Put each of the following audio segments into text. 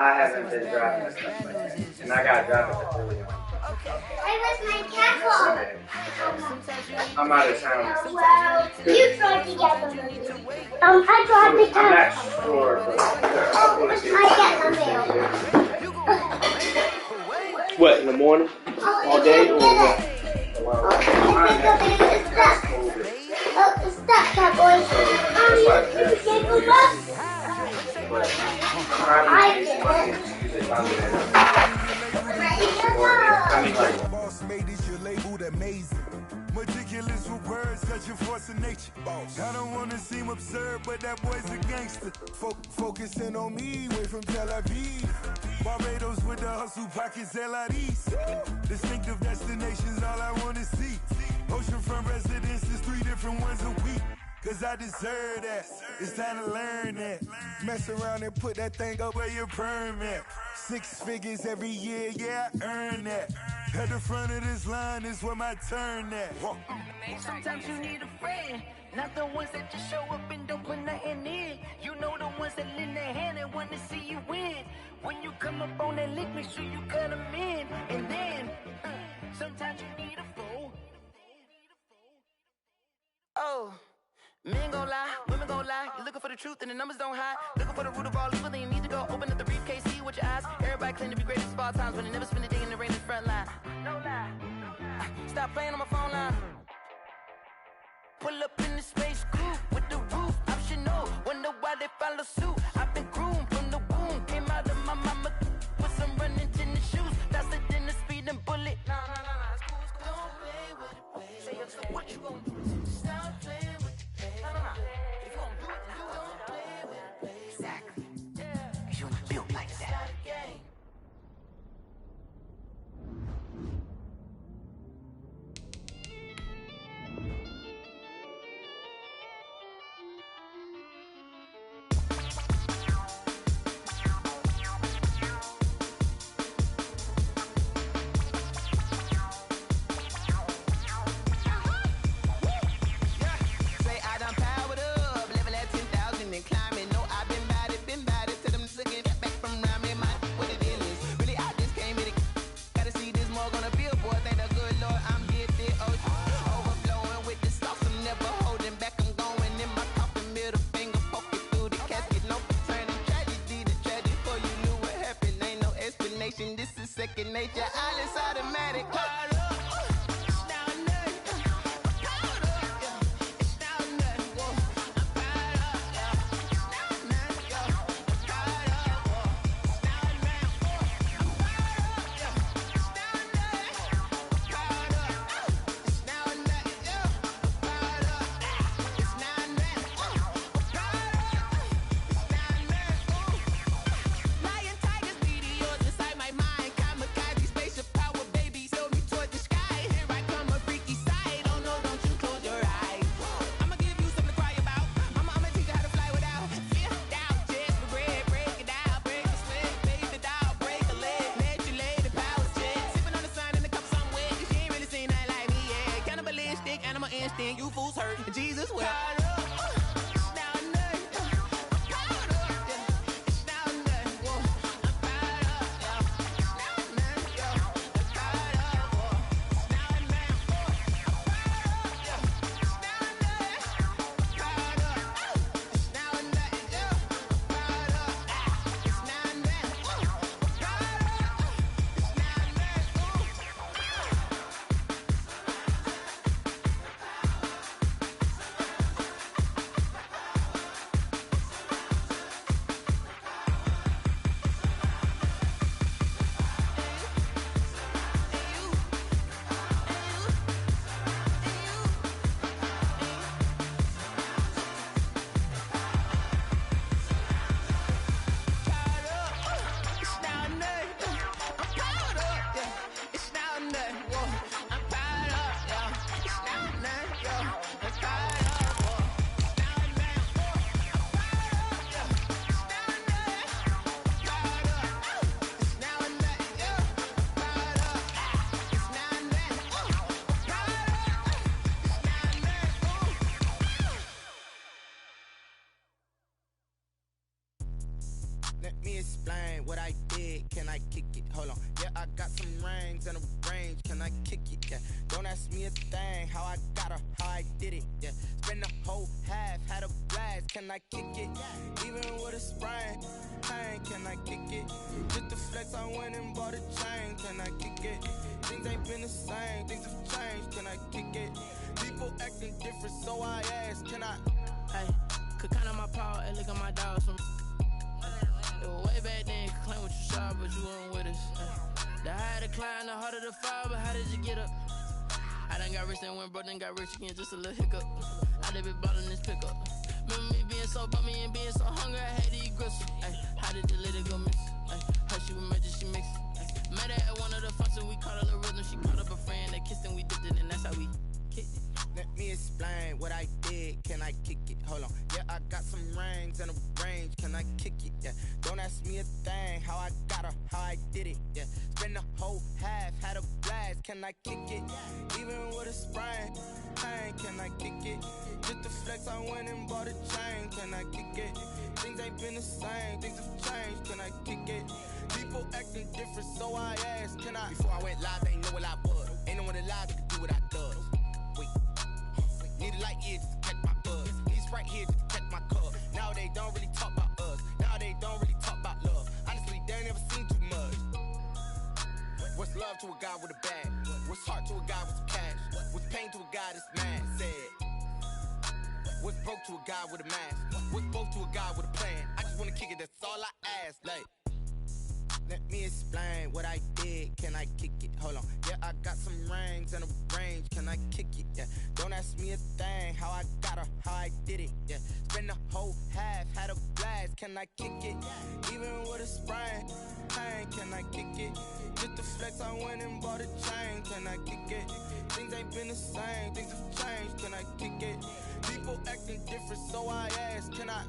I haven't been driving and stuff like that. And I got driving for really young. I was my castle. I'm out of town. Well, you tried to get the movie. I tried to I'm get not sure, but I get the mail. What, in the morning? All day or what? It's stuck, Cowboy. You gave them up? I did Boss made it, you're labeled amazing. Meticulous with words, such a force of nature. I don't wanna seem absurd, but that boy's a gangster. Focusing on me, way from Tel Aviv. Barbados with the hustle pockets, LIDs. Distinctive destinations, all I wanna see. Oceanfront residences, 3 different ones a week. Cause I deserve that, it's time to learn that. Mess around and put that thing up where your permit. 6 figures every year, yeah, I earn that. At the front of this line is where my turn at. Sometimes you need a friend, not the ones that just show up and don't put nothing in. You know the ones that lend their hand and want to see you win. When you come up on that lick, make sure you cut them in. And then, sometimes you need a fool. Oh. Men gon' lie, women gon' lie. You're looking for the truth and the numbers don't hide. Looking for the root of all evil, then you need to go open up the briefcase, see with your eyes. Everybody claim to be greatest of all times, but they never spend a day in the rain in the front line. No lie. Stop playing on my phone line. Pull up in the space coupe with the roof optional. Wonder why they follow suit. I've been groomed from the womb. Came out of my mama with some running tennis shoes. Faster than the speeding bullet. Nah, it's cool, it's cool. Don't play with it, baby. Say so what you gon' do? Stop playing with it. If you gon' do it, then you don't play with it, baby. Exactly. Cause you ain't built like that. This is second nature, all is automatic. Lion, tigers, meteors inside my mind. Kamikaze, spaceship power, baby. Sold me toward the explain what I did? Can I kick it? Hold on. Yeah, I got some rings and a range. Can I kick it? Yeah. Don't ask me a thing. How I got her, how I did it. Yeah. Spend the whole half, had a blast. Can I kick it? Even with a sprain. Pain, can I kick it? Just the flex, I went and bought a chain. Can I kick it? Things ain't been the same. Things have changed. Can I kick it? People acting different, so I ask. Can I? Hey, could count on my power and look at my dogs from. It was way back then, could claim what you saw, but you weren't with us. The higher the climb, the harder the fall, but how did you get up? I done got rich, then went broke, then got rich again, just a little hiccup. I done been ballin' this pickup. Remember me being so bummy and being so hungry, I had to eat gristle. Ay, how did the lady go miss? Ay, how she was made, she mix. Met her at one of the functions, we caught a little rhythm. She caught up a friend, they kissed and we dipped it, and that's how we kicked it. Let me explain what I did. Can I kick it? Hold on. Yeah, I got some rings and a range. Can I kick it? Yeah. Don't ask me a thing. How I got her, how I did it. Yeah. Spend the whole half, had a blast. Can I kick it? Even with a sprain. Pain, can I kick it? Just the flex, I went and bought a chain. Can I kick it? Things ain't been the same. Things have changed. Can I kick it? People acting different, so I asked. Can I? Before I went live, they ain't know what I was. Ain't no one alive that could do what I does. Need a light here just to catch my buzz. Need Sprite here just to catch my cup. Now they don't really talk about us. Now they don't really talk about love. Honestly, they ain't never seen too much. What's love to a guy with a bag? What's heart to a guy with some cash? What's pain to a guy that's mad? Said. What's broke to a guy with a mask? What's both to a guy with a plan? I just wanna kick it, that's all I ask. Like, let me explain what I did. Can I kick it? Hold on. Yeah, I got some rings and a range. Can I kick it? Yeah. Don't ask me a thing. How I got her, how I did it. Yeah. Spend the whole half, had a blast. Can I kick it? Even with a sprain. Pain, can I kick it? Just the flex, I went and bought a chain. Can I kick it? Things ain't been the same. Things have changed. Can I kick it? People acting different, so I ask. Can I?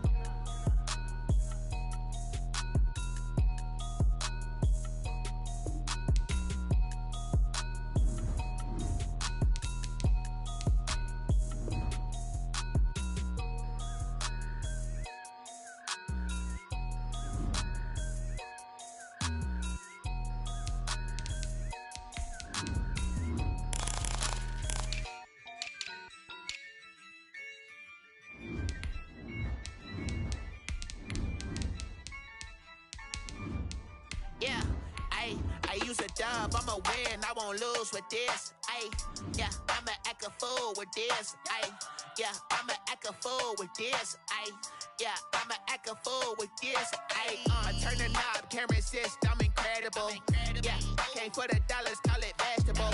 Yeah, I use a dub, I'ma win, I won't lose with this. Yeah, I'ma act a fool with this. Yeah, I'ma act a fool with this. Yeah, I'ma act a fool with this. I turn the knob, can't resist, I'm incredible. Yeah, came for the dollars, call it vegetable.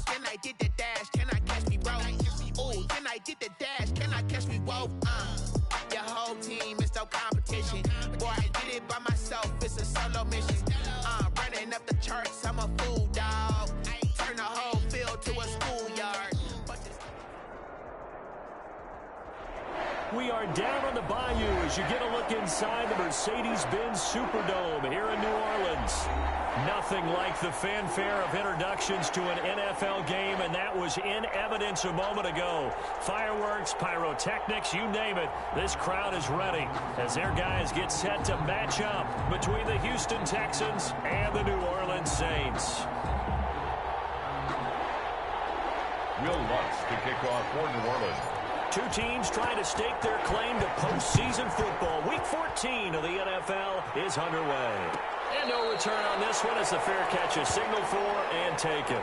Then I did the dash, can I catch me, bro? Ooh, then I did the dash, can I catch me, whoa? Your whole team is no competition. Boy, I did it by myself, it's a solo mission. Running up the charts, I'm a fool, dog. Turn the whole field to a schoolyard. We are down on the bayou as you get a look inside the Mercedes-Benz Superdome here in New Orleans. Nothing like the fanfare of introductions to an NFL game, and that was in evidence a moment ago. Fireworks, pyrotechnics, you name it. This crowd is ready as their guys get set to match up between the Houston Texans and the New Orleans Saints. Will Lutz to kick off for New Orleans. Two teams trying to stake their claim to postseason football. Week 14 of the NFL is underway. And no return on this one as the fair catch is signaled for and taken.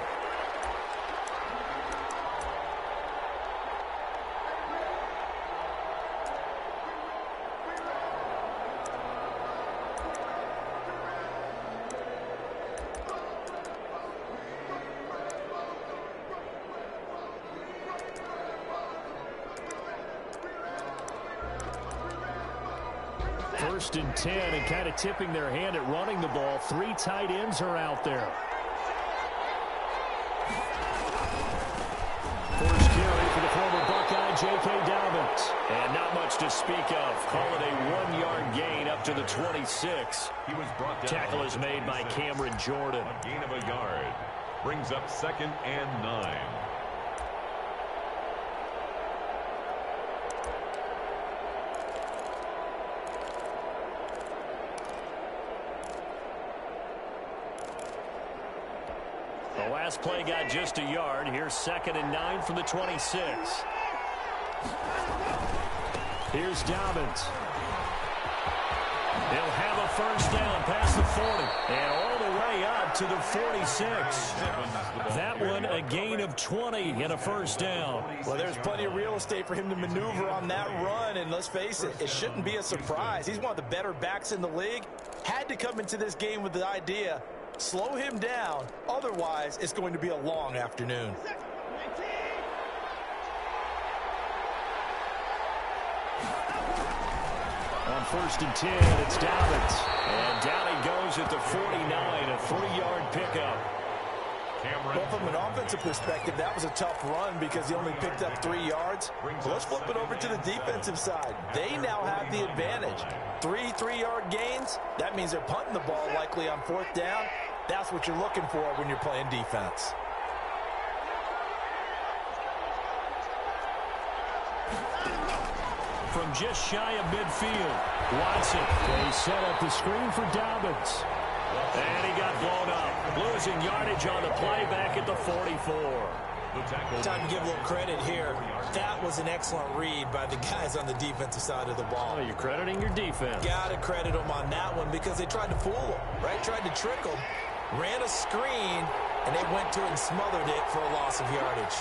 First and 10, and kind of tipping their hand at running the ball. Three tight ends are out there. First carry for the former Buckeye, J.K. Dobbins. And not much to speak of. Call it a 1-yard gain up to the 26. He was brought down. Tackle is made by Cameron Jordan. A gain of a yard. Brings up 2nd and 9. The last play got just a yard. Here's 2nd and 9 from the 26. Here's Dobbins. He'll have a first down past the 40 and all the way up to the 46. That one a gain of 20 and a first down. Well, there's plenty of real estate for him to maneuver on that run, and let's face it, it shouldn't be a surprise. He's one of the better backs in the league. Had to come into this game with the idea, slow him down, otherwise it's going to be a long afternoon. On 1st and 10, it's Dobbins. And down he goes at the 49, a 3-yard pickup. Well, from an offensive perspective, that was a tough run because he only picked up 3 yards. Well, let's flip it over to the defensive side. They now have the advantage. 3 3-yard gains, that means they're punting the ball likely on 4th down. That's what you're looking for when you're playing defense. From just shy of midfield, Watson. They set up the screen for Dobbins. And he got blown up. Losing yardage on the play back at the 44. Time to give a little credit here. That was an excellent read by the guys on the defensive side of the ball. Oh, you're crediting your defense. Got to credit them on that one because they tried to fool them, right? Tried to trick them. Ran a screen, and they went to it and smothered it for a loss of yardage.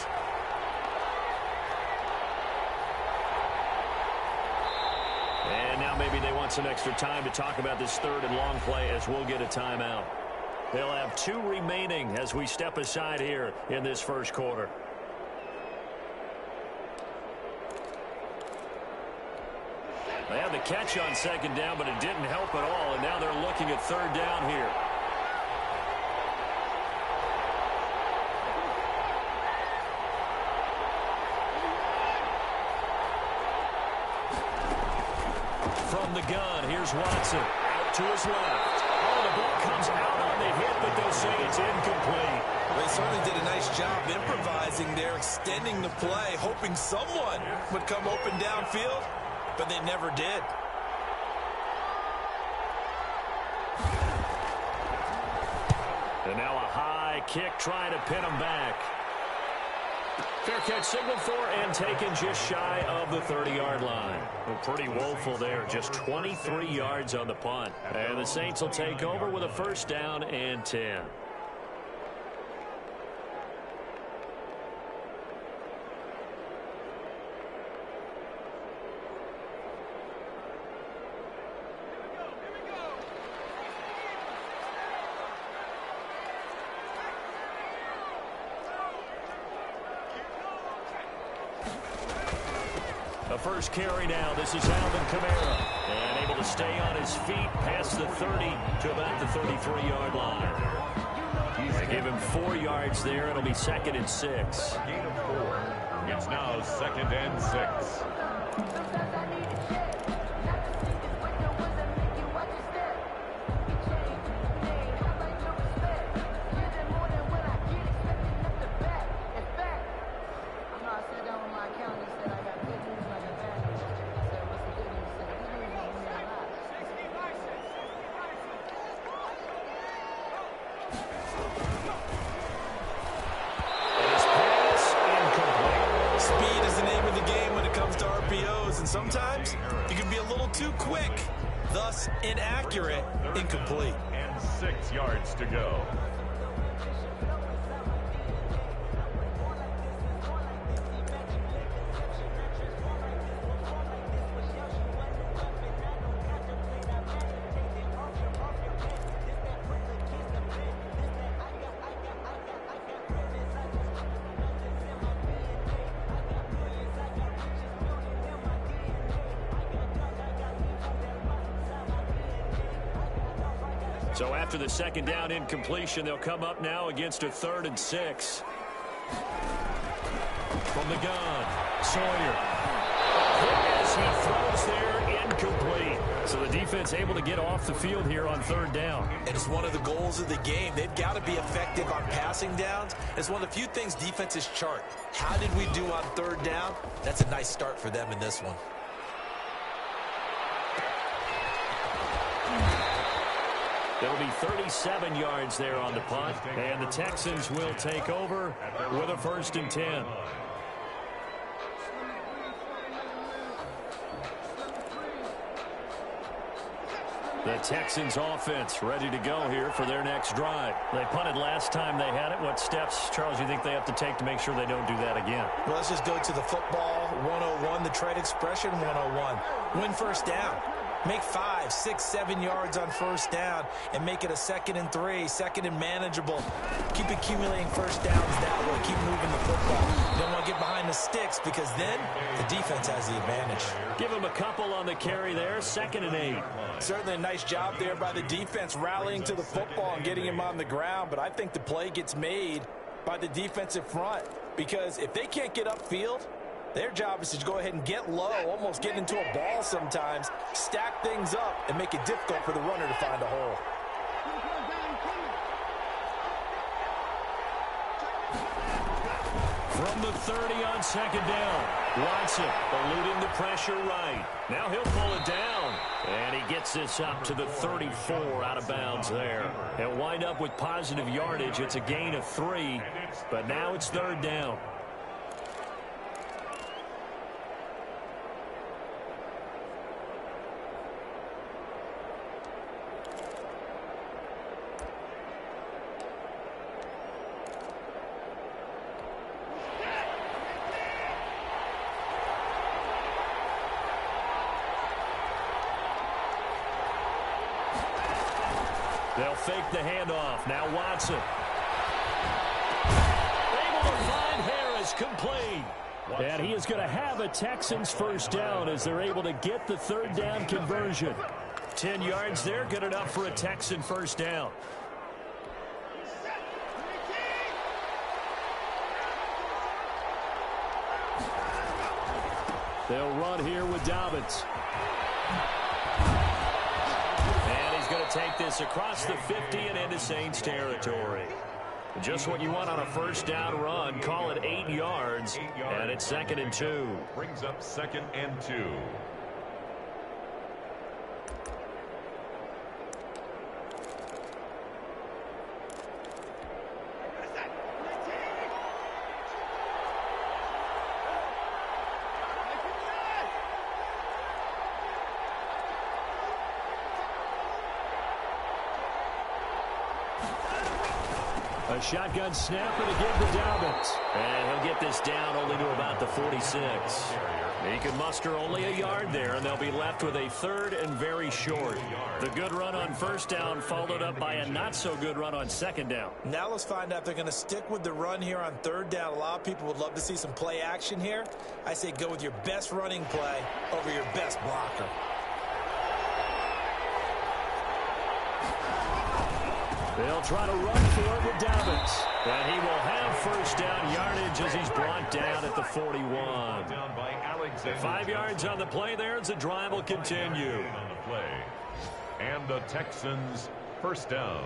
And now maybe they want some extra time to talk about this 3rd and long play as we'll get a timeout. They'll have 2 remaining as we step aside here in this first quarter. They had the catch on 2nd down, but it didn't help at all, and now they're looking at 3rd down here. From the gun, here's Watson. Out to his left. Oh, the ball comes out on the hit, but they'll say it's incomplete. They certainly did a nice job improvising there, extending the play, hoping someone would come open downfield, but they never did. And now a high kick trying to pin him back. Fair catch signaled for and taken just shy of the 30-yard line. Well, pretty woeful there. Just 23 yards on the punt. And the Saints will take over with a first down and 10. The first carry now. This is Alvin Kamara. And able to stay on his feet past the 30 to about the 33-yard line. They give him 4 yards there. It'll be 2nd and 6. Gain of 4. It's now 2nd and 6. Sometimes you can be a little too quick, thus inaccurate, incomplete. And 6 yards to go. So after the 2nd down incompletion, they'll come up now against a 3rd and 6. From the gun, Sawyer. As he throws there, incomplete. So the defense able to get off the field here on 3rd down. And it's one of the goals of the game. They've got to be effective on passing downs. It's one of the few things defenses chart. How did we do on 3rd down? That's a nice start for them in this one. It'll be 37 yards there on the punt, and the Texans will take over with a 1st and 10. The Texans offense ready to go here for their next drive. They punted last time they had it. What steps, Charles, you think they have to take to make sure they don't do that again? Well, let's just go to the football 101, the trade expression 101. Win 1st down. Make 5, 6, 7 yards on 1st down and make it a 2nd and 3, 2nd and manageable. Keep accumulating 1st downs that way. Keep moving the football. You don't want to get behind the sticks because then the defense has the advantage. Give him a couple on the carry there, 2nd and 8. Certainly a nice job there by the defense rallying to the football and getting him on the ground, but I think the play gets made by the defensive front because if they can't get upfield, their job is to go ahead and get low, almost get into a ball sometimes, stack things up, and make it difficult for the runner to find a hole. From the 30 on 2nd down, Watson eluding the pressure right. Now he'll pull it down, and he gets this up to the 34 out of bounds there. He'll wind up with positive yardage. It's a gain of 3, but now it's 3rd down. They'll fake the handoff. Now Watson. Able to find Harris, complete. And he is going to have a Texans 1st down as they're able to get the 3rd down conversion. 10 yards there, good enough for a Texan 1st down. They'll run here with Dobbins. Going to take this across the 50 and into Saints territory. Just what you want on a 1st down run. Call it 8 yards, and it's 2nd and 2. Brings up 2nd and 2. A shotgun snap and again to Dobbins. And he'll get this down only to about the 46. He can muster only a yard there, and they'll be left with a 3rd and very short. The good run on 1st down followed up by a not-so-good run on 2nd down. Now let's find out if they're going to stick with the run here on 3rd down. A lot of people would love to see some play action here. I say go with your best running play over your best blocker. They'll try to run for it with Dobbins. And he will have 1st down yardage as he's brought down at the 41. 5 yards on the play there as the drive will continue. And the Texans 1st down.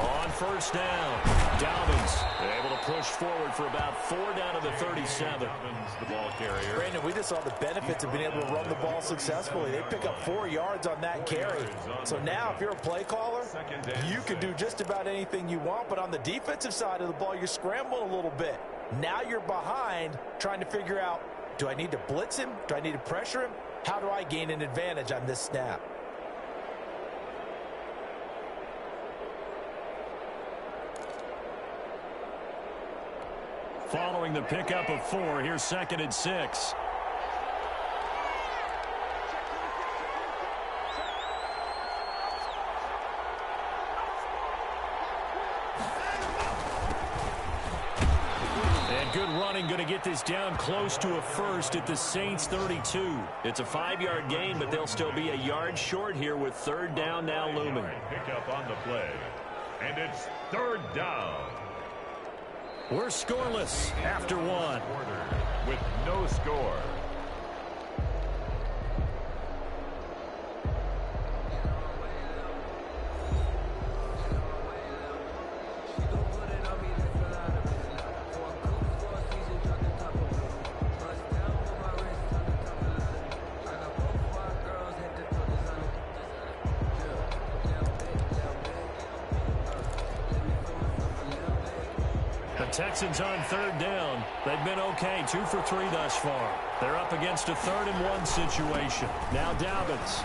On 1st down, Dobbins able to push forward for about 4 down to the 37. The ball carrier. Brandon, we just saw the benefits of being able to run the ball successfully. They pick up 4 yards on that carry. So now if you're a play caller, you can do just about anything you want. But on the defensive side of the ball, you're scrambling a little bit. Now you're behind trying to figure out, do I need to blitz him? Do I need to pressure him? How do I gain an advantage on this snap? Following the pickup of 4, here's 2nd and 6. And good running, going to get this down close to a 1st at the Saints 32. It's a 5-yard gain, but they'll still be a yard short here with 3rd down now looming. Pickup on the play. And it's 3rd down. We're scoreless after 1. With no score. Texans on third down. They've been okay, 2 for 3 thus far. They're up against a 3rd-and-1 situation. Now Dobbins.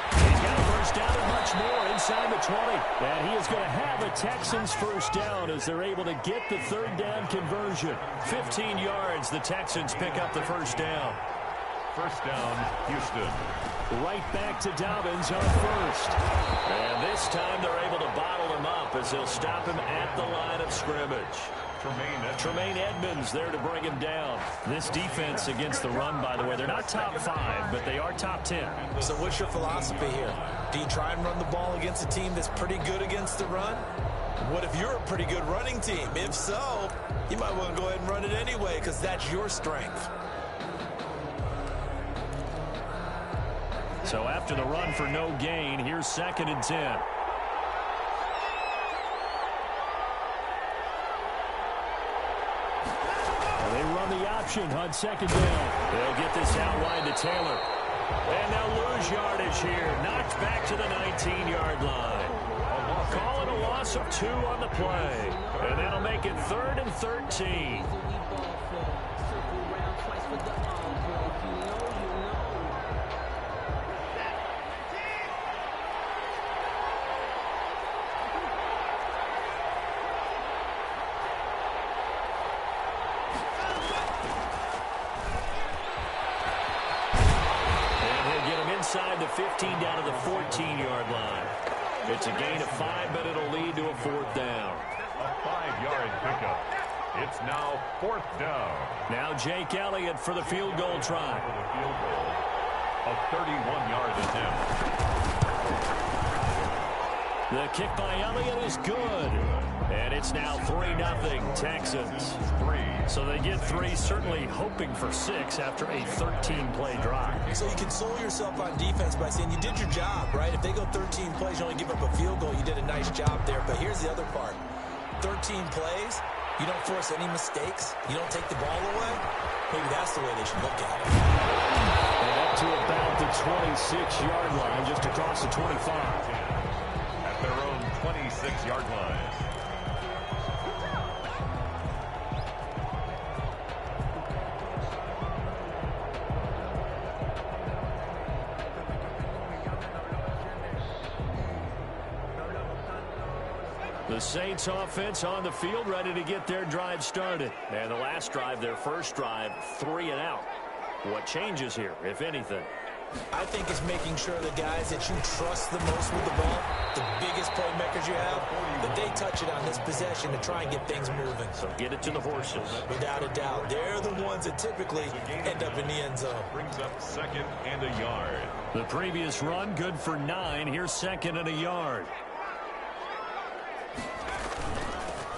He's got a first down and much more inside the 20. And he is going to have a Texans first down as they're able to get the 3rd down conversion. 15 yards, the Texans pick up the first down. First down, Houston. Right back to Dobbins on first. And this time they're able to bottle him up as they'll stop him at the line of scrimmage. Tremaine Edmonds there to bring him down. This defense against the run, by the way, they're not top 5, but they are top 10. So what's your philosophy here? Do you try and run the ball against a team that's pretty good against the run? What if you're a pretty good running team? If so, you might want to go ahead and run it anyway because that's your strength. So after the run for no gain, here's 2nd and 10. They run the option on 2nd down. They'll get this out wide to Taylor. And they'll lose yardage here. Knocked back to the 19-yard line. Calling a loss of 2 on the play. And that'll make it 3rd and 13. Inside the 15 down to the 14-yard line. It's a gain of 5, but it'll lead to a 4th down. A 5-yard pickup. It's now 4th down. Now Jake Elliott for the field goal try. For the field goal. A 31-yard attempt. The kick by Elliott is good. And it's now 3-0 Texans. 3. So they get 3, certainly hoping for 6 after a 13-play drive. So you console yourself on defense by saying you did your job, right? If they go 13 plays, you only give up a field goal, you did a nice job there. But here's the other part. 13 plays, you don't force any mistakes, you don't take the ball away. Maybe that's the way they should look at it. And up to about the 26-yard line, just across the 25. At their own 26-yard line. The Saints offense on the field, ready to get their drive started. And the last drive, their first drive, 3 and out. What changes here, if anything? I think it's making sure the guys that you trust the most with the ball, the biggest playmakers you have, that they touch it on this possession to try and get things moving. So get it to the horses. Without a doubt. They're the ones that typically end up in the end zone. Brings up 2nd and a yard. The previous run, good for 9. Here's 2nd and a yard.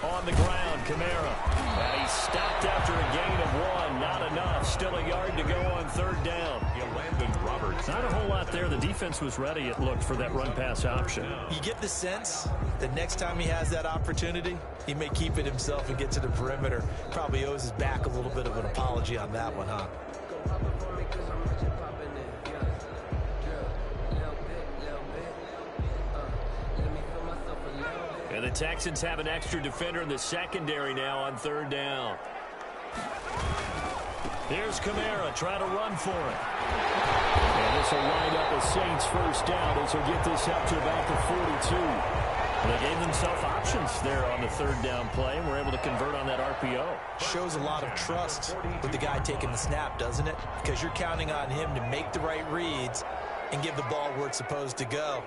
On the ground, Kamara. And he stopped after a gain of 1. Not enough. Still a yard to go on 3rd down. Landon Roberts. Not a whole lot there. The defense was ready, it looked, for that run-pass option. You get the sense that next time he has that opportunity, he may keep it himself and get to the perimeter. Probably owes his back a little bit of an apology on that one, huh? And the Texans have an extra defender in the secondary now on 3rd down. Here's Kamara trying to run for it. And this will wind up a Saints first down as they'll get this up to about the 42. They gave themselves options there on the 3rd down play and were able to convert on that RPO. Shows a lot of trust with the guy taking the snap, doesn't it? Because you're counting on him to make the right reads and give the ball where it's supposed to go.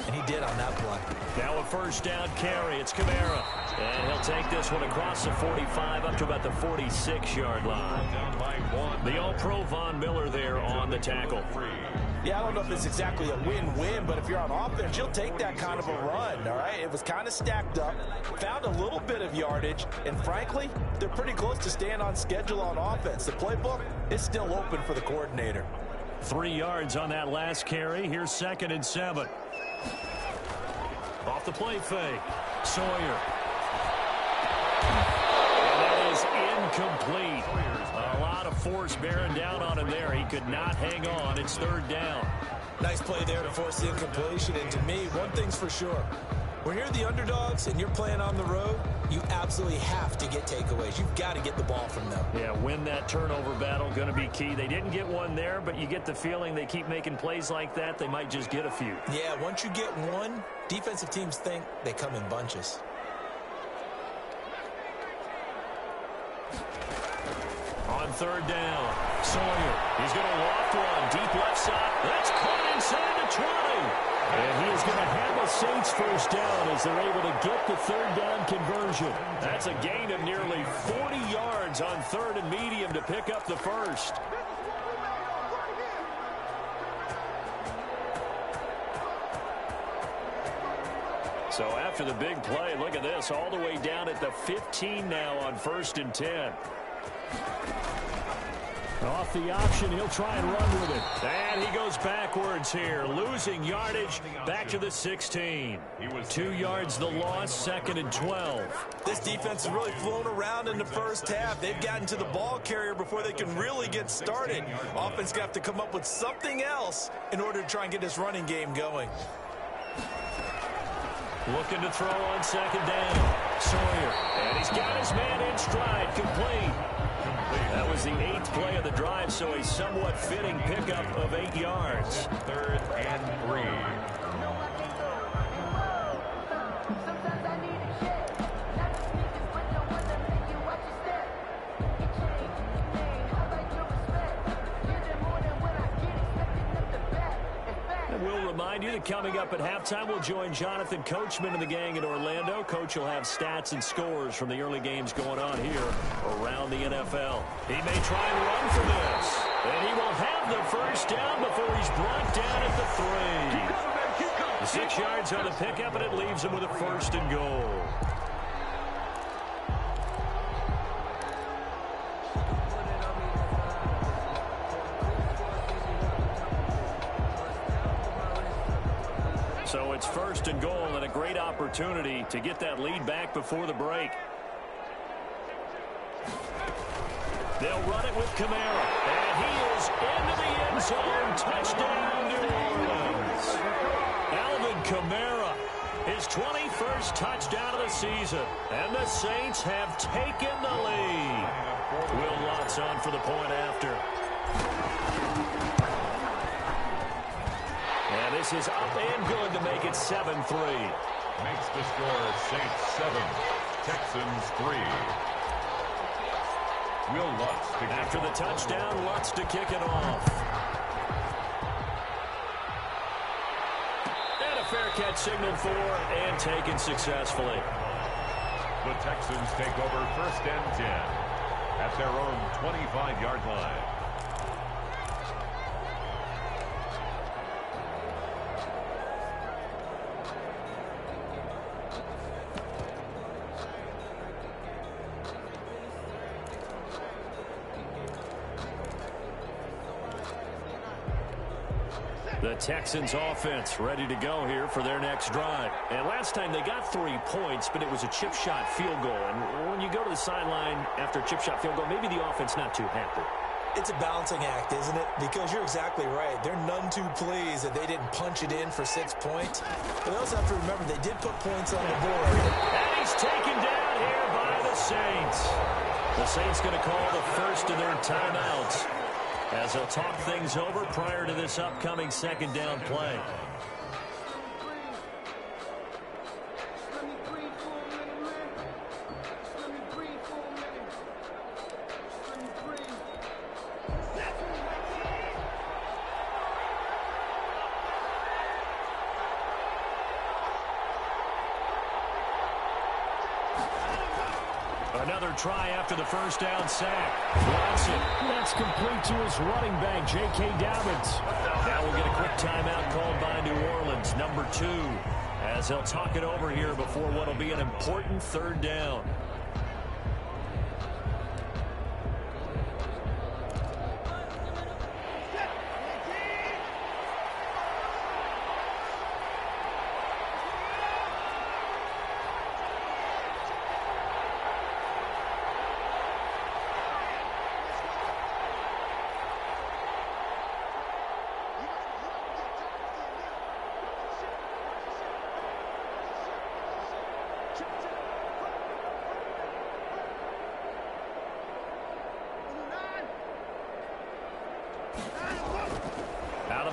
And he did on that play. Now a first down carry. It's Kamara. And he'll take this one across the 45 up to about the 46-yard line. Down by 1. The All-Pro Von Miller there on the tackle. Yeah, I don't know if it's exactly a win-win, but if you're on offense, you'll take that kind of a run, all right? It was kind of stacked up, found a little bit of yardage, and frankly, they're pretty close to staying on schedule on offense. The playbook is still open for the coordinator. 3 yards on that last carry. Here's 2nd and 7. Off the play fake. Sawyer. And that is incomplete. A lot of force bearing down on him there. He could not hang on. It's 3rd down. Nice play there to force the incompletion. And to me, one thing's for sure. When you're the underdogs and you're playing on the road, you absolutely have to get takeaways. You've got to get the ball from them. Yeah, win that turnover battle, going to be key. They didn't get one there, but you get the feeling they keep making plays like that, they might just get a few. Yeah, once you get one, defensive teams think they come in bunches. On third down, Sawyer. He's going to loft one deep left side. That's caught inside the 20. And he is going to have a Saints first down as they're able to get the third down conversion. That's a gain of nearly 40 yards on third and medium to pick up the first. So after the big play, look at this, all the way down at the 15 now on 1st and 10. Off the option, he'll try and run with it. And he goes backwards here, losing yardage back to the 16. 2 yards the loss, 2nd and 12. This defense has really flown around in the first half. They've gotten to the ball carrier before they can really get started. Offense got to come up with something else in order to try and get this running game going. Looking to throw on 2nd down. Sawyer, and he's got his man in stride, complete. That was the 8th play of the drive, so a somewhat fitting pickup of 8 yards. 3rd and 3. We'll remind you that coming up at halftime, we'll join Jonathan Coachman and the gang in Orlando. Coach will have stats and scores from the early games going on here around the NFL. He may try and run for this, and he will have the first down before he's brought down at the 3. 6 yards on the pickup, and it leaves him with a 1st and goal. So it's 1st and goal and a great opportunity to get that lead back before the break. They'll run it with Kamara. And he is into the end zone. Touchdown, New Orleans. Alvin Kamara, his 21st touchdown of the season. And the Saints have taken the lead. Will Lutz on for the point after. And this is up and good to make it 7-3. Makes the score Saints 7, Texans 3. Will Lutz to after the touchdown, Lutz to kick it off. And a fair catch signaled for and taken successfully. The Texans take over 1st and 10 at their own 25-yard line. The Texans offense ready to go here for their next drive. And last time they got 3 points, but it was a chip shot field goal. And when you go to the sideline after a chip shot field goal, maybe the offense not too happy. It's a balancing act, isn't it? Because you're exactly right. They're none too pleased that they didn't punch it in for 6 points. But they also have to remember they did put points on the board. And he's taken down here by the Saints. The Saints going to call the first of their timeouts as they'll talk things over prior to this upcoming 2nd down play. Another try after the first down sack. Watson, that's complete to his running back, J.K. Dobbins. Now we'll get a quick timeout called by New Orleans, number 2, as they'll talk it over here before what will be an important 3rd down.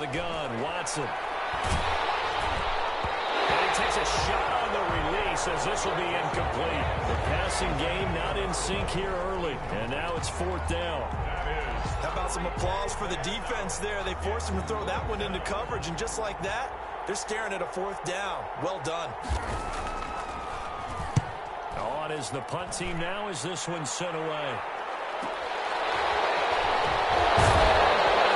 the gun. Watson. And he takes a shot on the release as this will be incomplete. The passing game not in sync here early. And now it's 4th down. How about some applause for the defense there? They forced him to throw that one into coverage, and just like that, they're staring at a 4th down. Well done. On is the punt team now as this one's sent away.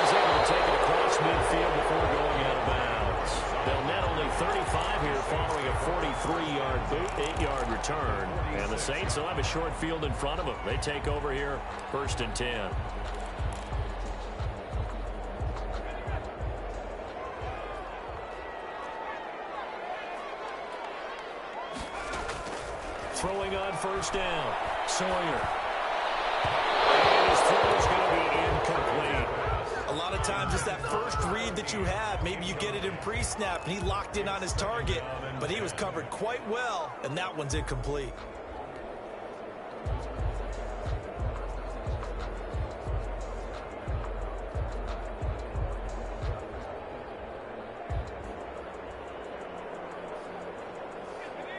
He's able to take it across midfield before going out of bounds. They'll net only 35 here following a 43-yard boot, 8-yard return. And the Saints will have a short field in front of them. They take over here, 1st and 10. Throwing on 1st down. Sawyer. And his throw is going to be incomplete. A lot of times it's that first read that you have. Maybe you get it in pre-snap, and he locked in on his target, but he was covered quite well, and that one's incomplete.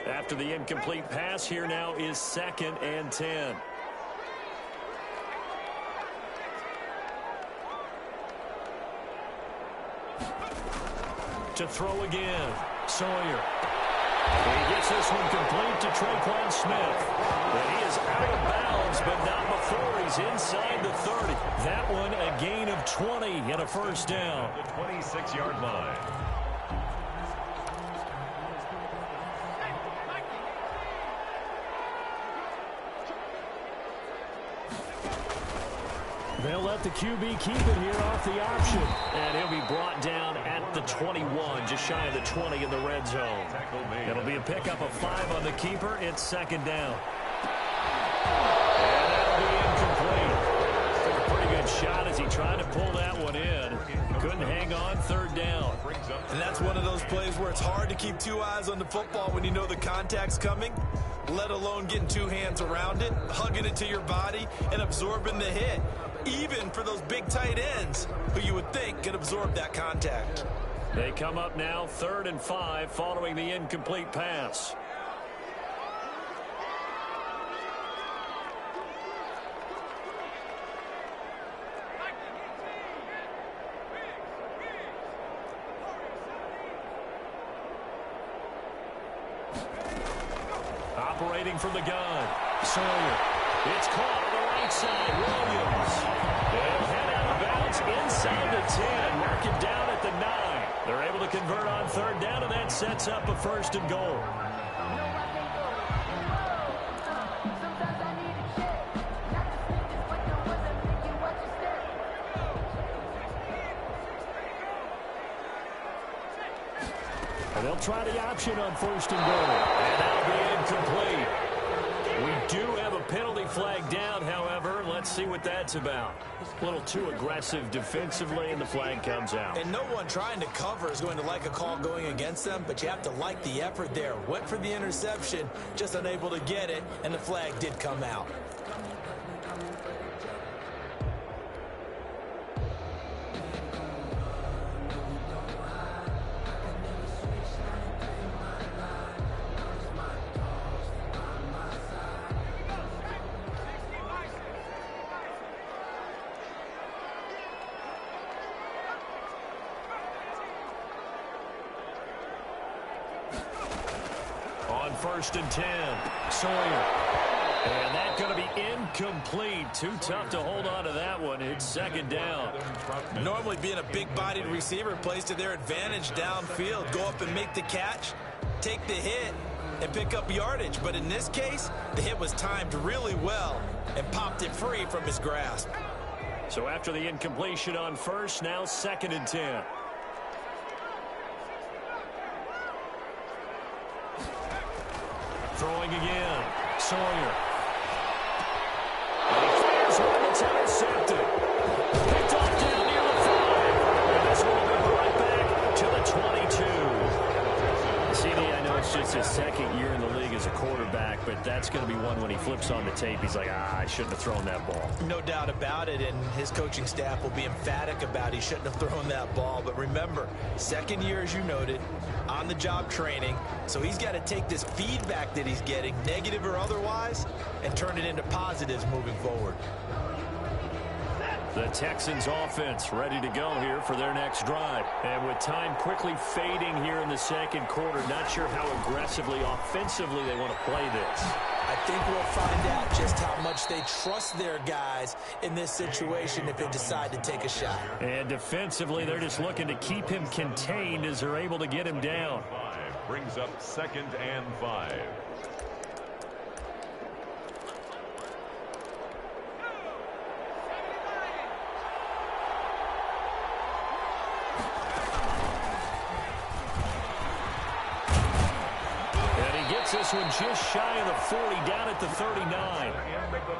After the incomplete pass, here now is 2nd and 10. To throw again, Sawyer. He gets this one complete to Traquan Smith. But he is out of bounds, but not before he's inside the 30. That one a gain of 20 and a 1st down. The 26-yard line. They'll let the QB keep it here off the option. And he'll be brought down at the 21, just shy of the 20 in the red zone. It'll be a pickup of 5 on the keeper. It's 2nd down. And that'll be incomplete. Took a pretty good shot as he tried to pull that one in. Couldn't hang on, 3rd down. And that's one of those plays where it's hard to keep 2 eyes on the football when you know the contact's coming, let alone getting 2 hands around it, hugging it to your body, and absorbing the hit. Even for those big tight ends who you would think could absorb that contact. They come up now 3rd and 5 following the incomplete pass. Operating from the gun, Sawyer. It's caught on the right side, Williams. And head out of bounds inside the 10. Mark it down at the 9. They're able to convert on 3rd down, and that sets up a 1st and goal. And they'll try the option on 1st and goal. And that'll be incomplete. We do have a penalty flag down, however. Let's see what that's about. A little too aggressive defensively, and the flag comes out. And no one trying to cover is going to like a call going against them, but you have to like the effort there. Went for the interception, just unable to get it, and the flag did come out. On 1st and 10, Sawyer. And that's going to be incomplete. Too tough to hold on to that one. It's 2nd down. Normally being a big-bodied receiver plays to their advantage downfield. Go up and make the catch, take the hit, and pick up yardage. But in this case, the hit was timed really well and popped it free from his grasp. So after the incompletion on 1st, now 2nd and 10. Throwing again, Sawyer. And he fires one that's intercepted. Picked off down near the 5. And this one will be brought back to the 22. CD, I know it's just his 2nd year in the league as a quarterback, but that's going to be one when he flips on the tape, he's like, I shouldn't have thrown that ball. No doubt about it, and his coaching staff will be emphatic about he shouldn't have thrown that ball. But remember, second year, as you noted, on-the-job training, so he's got to take this feedback that he's getting, negative or otherwise, and turn it into positives moving forward. The Texans offense ready to go here for their next drive. And with time quickly fading here in the second quarter, not sure how aggressively, offensively they want to play this. I think we'll find out just how much they trust their guys in this situation if they decide to take a shot. And defensively, they're just looking to keep him contained as they're able to get him down. Brings up 2nd and 5. This one just shy of the 40, down at the 39.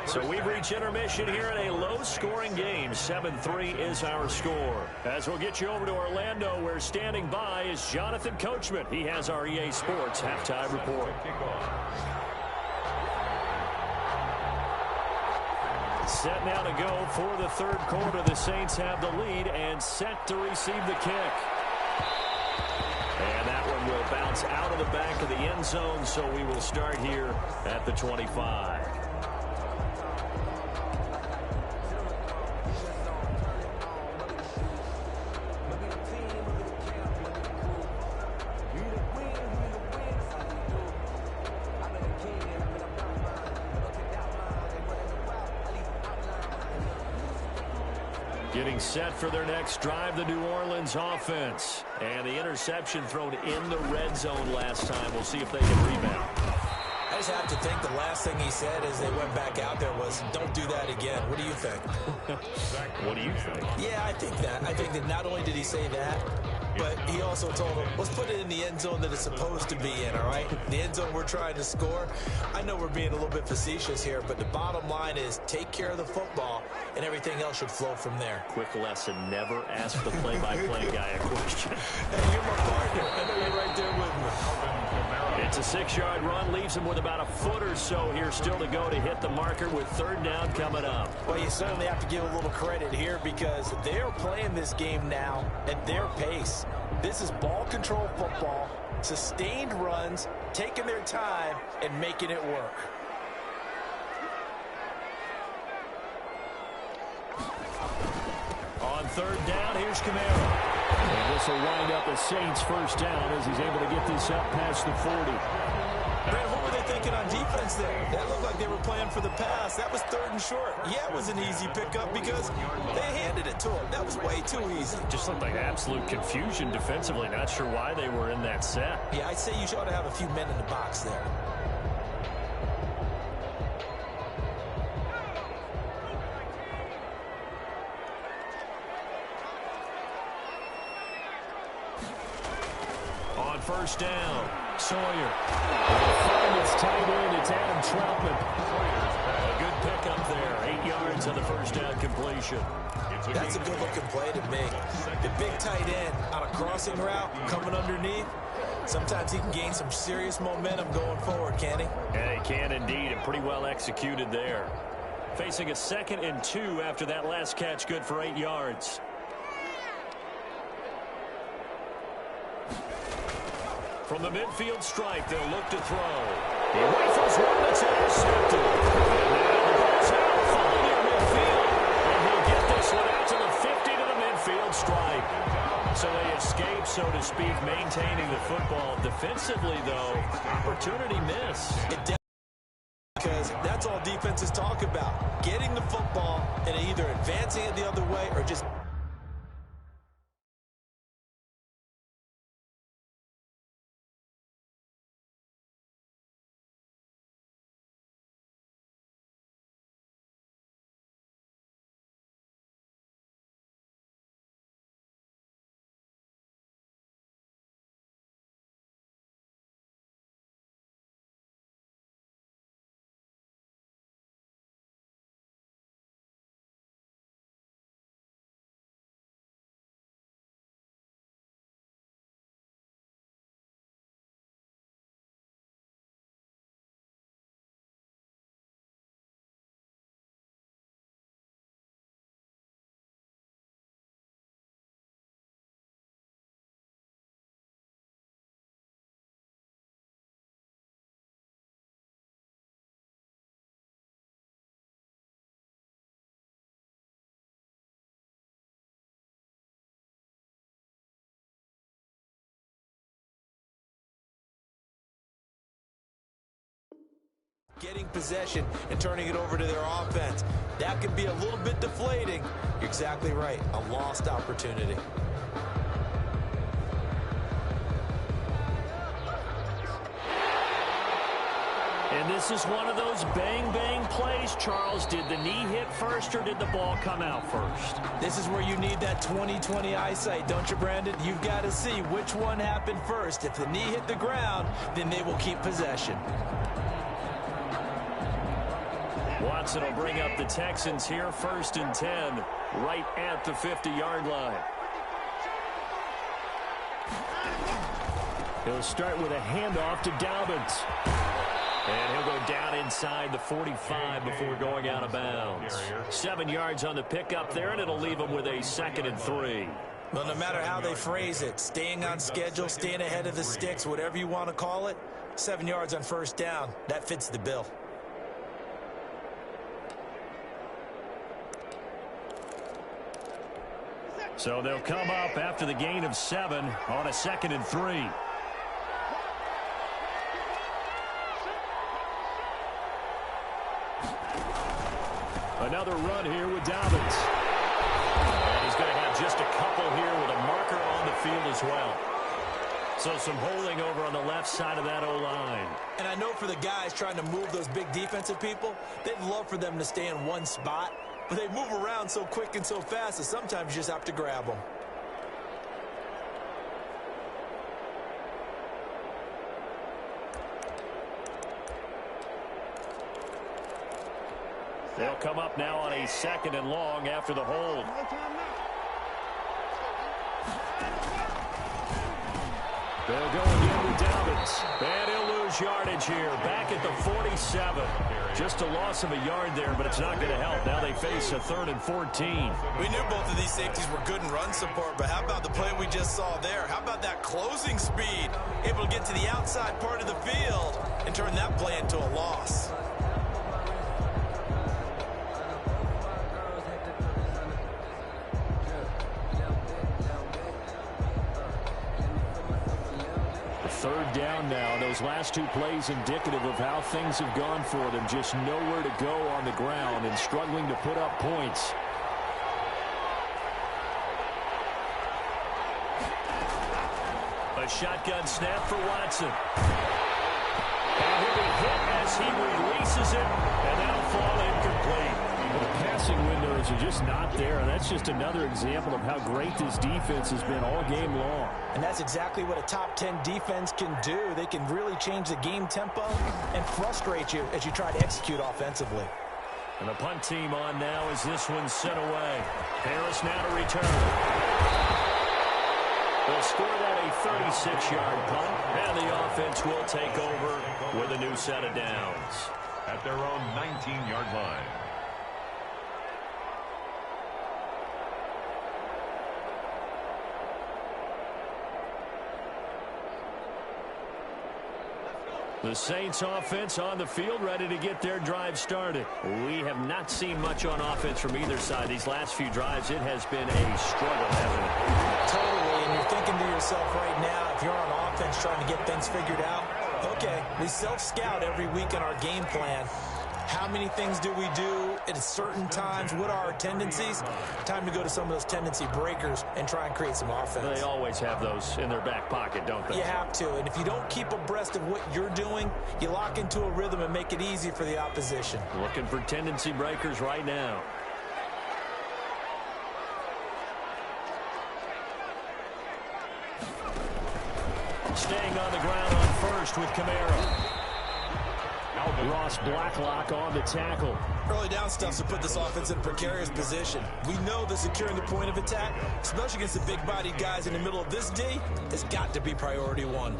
So we've reached intermission here in a low-scoring game. 7-3 is our score. As we'll get you over to Orlando, where standing by is Jonathan Coachman. He has our EA Sports halftime report. Set now to go for the third quarter. The Saints have the lead and set to receive the kick. And that one will bounce out of the back of the end zone, so we will start here at the 25. Getting set for their next drive, the New Orleans offense. And the interception thrown in the red zone last time. We'll see if they can rebound. I just have to think the last thing he said as they went back out there was, don't do that again. What do you think? What do you think? Yeah, I think that. I think that not only did he say that, but he also told them, let's put it in the end zone that it's supposed to be in, all right? The end zone we're trying to score. I know we're being a little bit facetious here, but the bottom line is take care of the football, and everything else should flow from there. Quick lesson, never ask the play-by-play guy a question. Hey, you're my partner. I know you're right there with me. It's a 6-yard run, leaves him with about a foot or so here still to go to hit the marker with third down coming up. Well, you certainly have to give a little credit here because they're playing this game now at their pace. This is ball control football, sustained runs, taking their time, and making it work. On third down, here's Camaro. And this will wind up a Saints first down as he's able to get this up past the 40. Brad, what were they thinking on defense there? That looked like they were playing for the pass. That was third and short. Yeah, it was an easy pickup because they handed it to him. That was way too easy. Just looked like absolute confusion defensively. Not sure why they were in that set. Yeah, I'd say you ought to have a few men in the box there. On first down, Sawyer. Will find its tight end. It's Adam Troutman. A good pickup there. 8 yards on the first down completion. That's a good-looking play to me. The big tight end on a crossing route coming underneath. Sometimes he can gain some serious momentum going forward, can't he? Yeah, he can indeed, and pretty well executed there. Facing a 2nd and 2 after that last catch, good for 8 yards. From the midfield stripe, they'll look to throw. He rifles one that's intercepted. And now the ball's out, falling near midfield. And he'll get this one out to the 50 to the midfield stripe. So they escape, so to speak, maintaining the football. Defensively, though, opportunity miss. Because that's all defenses talk about. Getting the football and either advancing it the other way or just getting possession and turning it over to their offense. That could be a little bit deflating. You're exactly right. A lost opportunity. And this is one of those bang-bang plays, Charles. Did the knee hit first or did the ball come out first? This is where you need that 20/20 eyesight, don't you, Brandon? You've got to see which one happened first. If the knee hit the ground, then they will keep possession. Watson will bring up the Texans here, 1st and 10, right at the 50-yard line. He'll start with a handoff to Dobbins. And he'll go down inside the 45 before going out of bounds. 7 yards on the pickup there, and it'll leave him with a 2nd and 3. Well, no matter how they phrase it, staying on schedule, staying ahead of the sticks, whatever you want to call it, 7 yards on 1st down, that fits the bill. So they'll come up after the gain of 7 on a 2nd and 3. Another run here with Dobbins. And he's going to have just a couple here with a marker on the field as well. So some holding over on the left side of that O-line. And I know for the guys trying to move those big defensive people, they'd love for them to stay in one spot. But they move around so quick and so fast that sometimes you just have to grab them. They'll come up now on a 2nd and long after the hold. They'll go again with Dobbins. And he'll lose yardage here. Back at the 47. Just a loss of a yard there, but it's not going to help. Now they face a 3rd and 14. We knew both of these safeties were good in run support, but how about the play we just saw there? How about that closing speed? Able to get to the outside part of the field and turn that play into a loss. Third down now. Those last 2 plays indicative of how things have gone for them. Just nowhere to go on the ground and struggling to put up points. A shotgun snap for Watson. And he'll be hit as he releases it, and that'll fall incomplete. The passing windows are just not there, and that's just another example of how great this defense has been all game long. And that's exactly what a top 10 defense can do. They can really change the game tempo and frustrate you as you try to execute offensively. And the punt team on now as this one's sent away. Harris now to return. They'll score that a 36-yard punt, and the offense will take over with a new set of downs. At their own 19-yard line. The Saints offense on the field, ready to get their drive started. We have not seen much on offense from either side. These last few drives, it has been a struggle, hasn't it? Totally, and you're thinking to yourself right now, if you're on offense trying to get things figured out, okay, we self-scout every week in our game plan. How many things do we do at certain times? What are our tendencies? Time to go to some of those tendency breakers and try and create some offense. They always have those in their back pocket, don't they? You have to, and if you don't keep abreast of what you're doing, you lock into a rhythm and make it easy for the opposition. Looking for tendency breakers right now. Staying on the ground on first with Kamara. Ross Blacklock on the tackle. Early down stuff to put this offense in a precarious position. We know that securing the point of attack, especially against the big-bodied guys in the middle of this D, has got to be priority one.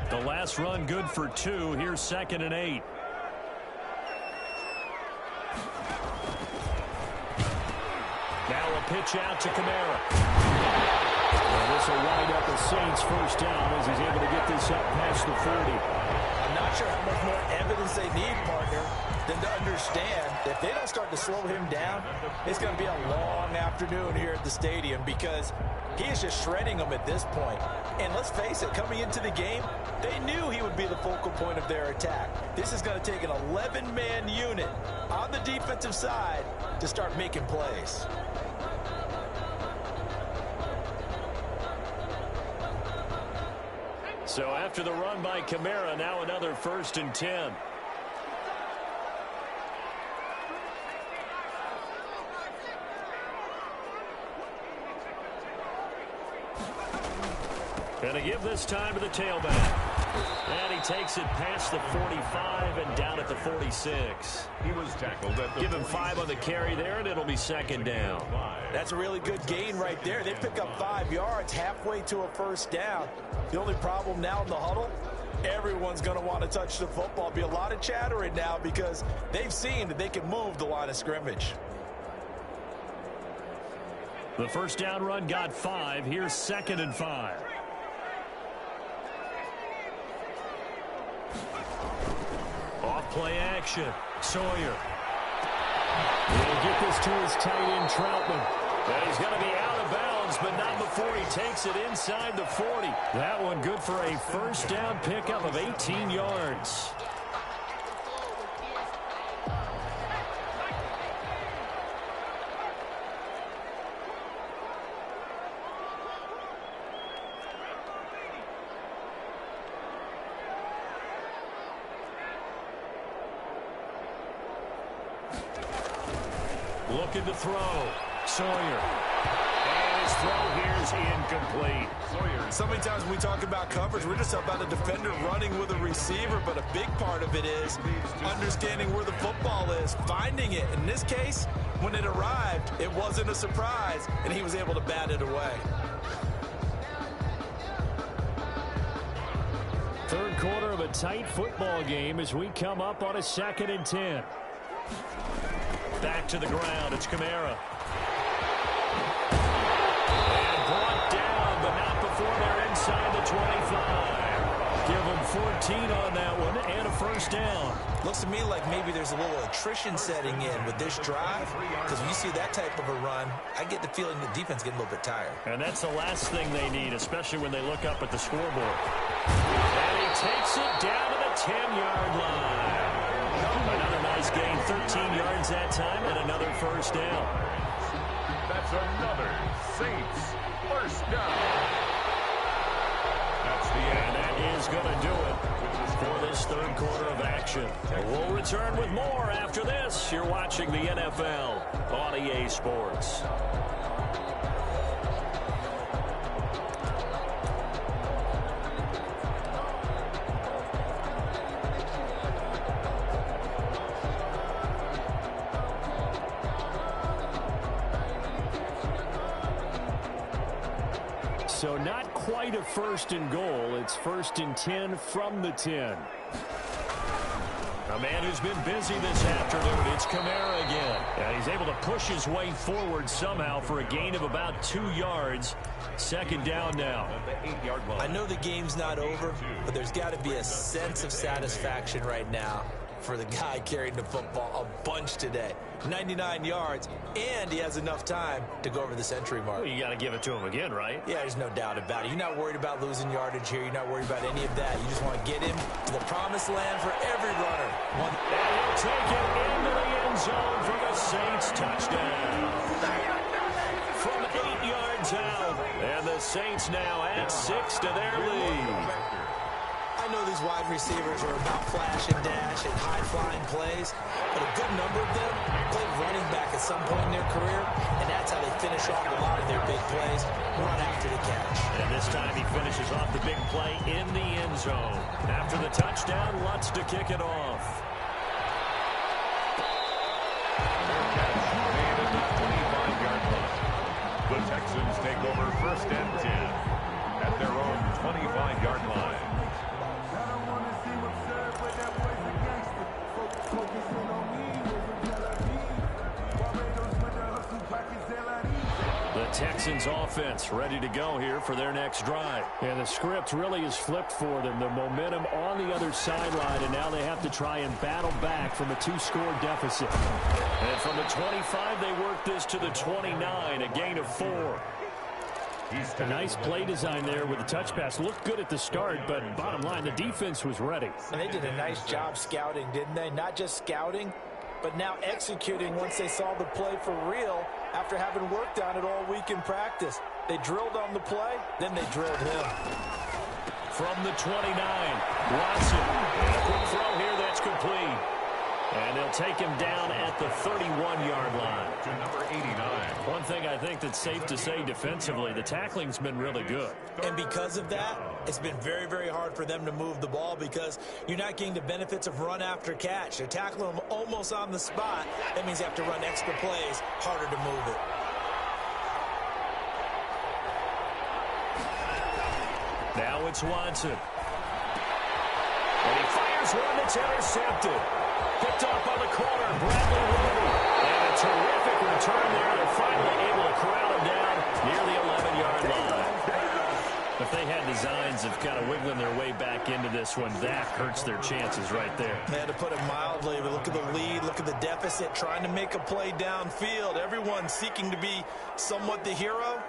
The last run good for 2. Here's 2nd and 8. Now a pitch out to Kamara. And this will wind up the Saints' first down as he's able to get this up past the 40. I'm not sure how much more evidence they need, partner. than to understand if they don't start to slow him down, it's going to be a long afternoon here at the stadium because he is just shredding them at this point. And let's face it, coming into the game, they knew he would be the focal point of their attack. This is going to take an 11-man unit on the defensive side to start making plays. So after the run by Kamara, now another 1st and 10. Going to give this time to the tailback. And he takes it past the 45 and down at the 46. He was tackled at the Give him 5 on the carry there, and it'll be 2nd down. That's a really good gain right there. They pick up 5 yards halfway to a 1st down. The only problem now in the huddle, everyone's going to want to touch the football. Be a lot of chattering now because they've seen that they can move the line of scrimmage. The 1st down run got 5. Here's 2nd and 5. Off play action. Sawyer. He'll get this to his tight end, Troutman. And he's going to be out of bounds, but not before he takes it inside the 40. That one good for a 1st down pickup of 18 yards. Looking to throw. Sawyer. And his throw here is incomplete. Sawyer. So many times when we talk about coverage, we're just about a defender running with a receiver, but a big part of it is understanding where the football is, finding it. In this case, when it arrived, it wasn't a surprise, and he was able to bat it away. 3rd quarter of a tight football game as we come up on a 2nd and 10. Back to the ground. It's Kamara. And brought down, but not before they're inside the 25. Give them 14 on that one and a 1st down. Looks to me like maybe there's a little attrition setting in with this drive, because when you see that type of a run, I get the feeling the defense getting a little bit tired. And that's the last thing they need, especially when they look up at the scoreboard. And he takes it down to the 10-yard line. Another nice gain, 13 yards that time, and another 1st down. That's another Saints 1st down. That's the end. And that is going to do it for this 3rd quarter of action. We'll return with more after this. You're watching the NFL on EA Sports. So not quite a 1st and goal. It's 1st and 10 from the 10. A man who's been busy this afternoon. It's Kamara again. And he's able to push his way forward somehow for a gain of about 2 yards. 2nd down now. I know the game's not over, but there's got to be a sense of satisfaction right now for the guy carrying the football a bunch today. 99 yards, and he has enough time to go over the century mark. Well, you got to give it to him again, right? Yeah, there's no doubt about it. You're not worried about losing yardage here. You're not worried about any of that. You just want to get him to the promised land for every runner. And he'll take it into the end zone for the Saints touchdown. From 8 yards out, and the Saints now add 6 to their lead. I know these wide receivers are about flash and dash and high-flying plays, but a good number of them played running back at some point in their career, and that's how they finish off a lot of their big plays, run after the catch. And this time he finishes off the big play in the end zone. After the touchdown, Lutz to kick it off. The Texans take over 1st and 10 at their own 25-yard line. The Texans offense ready to go here for their next drive. And the script really is flipped for them. The momentum on the other sideline, and now they have to try and battle back from a 2-score deficit. And from the 25, they work this to the 29, a gain of 4. A nice play design there with the touch pass. Looked good at the start, but bottom line, the defense was ready. And they did a nice job scouting, didn't they? Not just scouting, but now executing once they saw the play for real after having worked on it all week in practice. They drilled on the play, then they drilled him. From the 29, Watson. And a quick throw here that's complete. And they'll take him down at the 31-yard line. To number 89. One thing I think that's safe to say defensively, the tackling's been really good. And because of that, it's been very, very hard for them to move the ball because you're not getting the benefits of run after catch. They're tackling them almost on the spot. That means you have to run extra plays, harder to move it. Now it's Watson. And he fires one that's intercepted. Picked up on the corner, Bradley Roby. And a terrific return there. They're finally able to corral him down near the 11-yard line. If they had designs of kind of wiggling their way back into this one, that hurts their chances right there. They had to put it mildly, but look at the lead, look at the deficit, trying to make a play downfield. Everyone seeking to be somewhat the hero.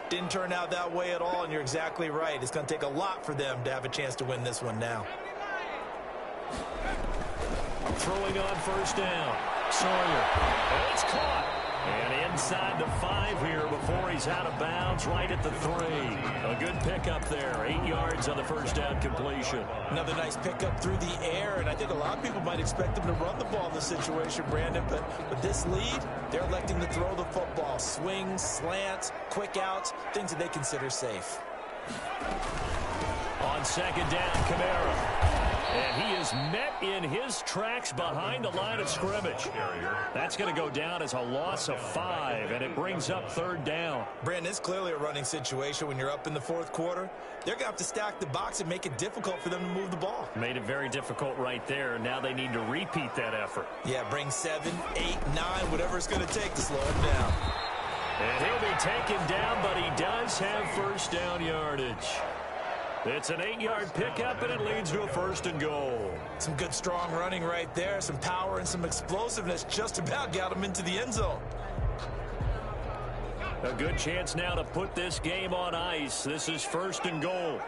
Didn't turn out that way at all, and you're exactly right. It's going to take a lot for them to have a chance to win this one now. Throwing on first down. Sawyer. And it's caught. And inside the 5 here before he's out of bounds, right at the 3. A good pickup there. 8 yards on the first down completion. Another nice pickup through the air, and I think a lot of people might expect them to run the ball in this situation, Brandon, but with this lead, they're electing to throw the football. Swings, slants, quick outs, things that they consider safe. On second down, Kamara. And he is met in his tracks behind the line of scrimmage. That's going to go down as a loss of 5, and it brings up third down. Brandon, it's clearly a running situation when you're up in the 4th quarter. They're going to have to stack the box and make it difficult for them to move the ball. Made it very difficult right there. Now they need to repeat that effort. Yeah, bring 7, 8, 9, whatever it's going to take to slow him down. And he'll be taken down, but he does have first down yardage. It's an 8-yard pickup, and it leads to a first and goal. Some good, strong running right there. Some power and some explosiveness just about got him into the end zone. A good chance now to put this game on ice. This is first and goal.